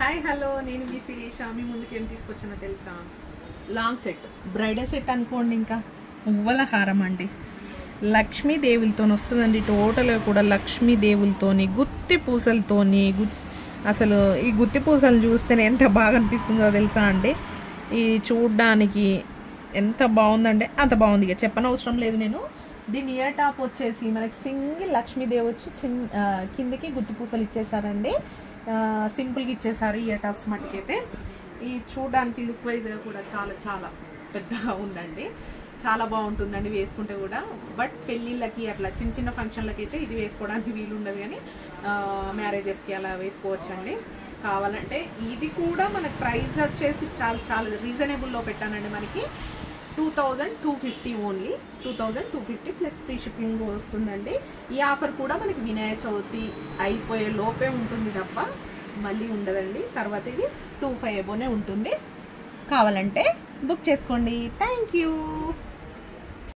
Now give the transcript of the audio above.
hi hello నేను మీ శిరీష మీ ముందుకు ఏం తీసుకొచ్చానో తెలుసా లాంగ్ సెట్ బ్రైడల్ సెట్ అనుకోండి ఇంకా మువ్వల హారం అండి లక్ష్మీదేవులతో వస్తుందండి టోటల్గా కూడా లక్ష్మీదేవులతోని గుత్తి పూసలతోని అసలు ఈ గుత్తి పూసలు చూస్తేనే ఎంత బాగా అనిపిస్తుందో తెలుసా అండి ఈ చూడ్డానికి ఎంత బాగుందంటే అంత బాగుంది ఇక చెప్పనవసరం లేదు నేను దీని ఇయర్ టాప్ వచ్చేసి మనకి సింగిల్ లక్ష్మీదేవి వచ్చి కిందకి గుత్తి పూసలు ఇచ్చేసారండి సింపుల్గా ఇచ్చేసారు ఇయర్ టాప్స్ మట్టుకైతే ఈ చూడడానికి లుక్ వైజ్గా కూడా చాలా చాలా పెద్దగా ఉందండి చాలా బాగుంటుందండి వేసుకుంటే కూడా బట్ పెళ్ళిళ్ళకి అట్లా చిన్న చిన్న ఫంక్షన్లకి అయితే ఇది వేసుకోవడానికి వీలు ఉండదు కానీ మ్యారేజెస్కి అలా వేసుకోవచ్చండి కావాలంటే ఇది కూడా మనకి ప్రైస్ వచ్చేసి చాలా చాలా రీజనబుల్లో పెట్టానండి మనకి 2250 ఓన్లీ 2250 ప్లస్ ఫ్రీ షిప్పింగ్ వస్తుందండి ఈ ఆఫర్ కూడా మనకి వినాయక చవితి అయిపోయే లోపే ఉంటుంది తప్ప మళ్ళీ ఉండదండి తర్వాత ఇది 25 అబోనే ఉంటుంది కావాలంటే బుక్ చేసుకోండి థ్యాంక్ యూ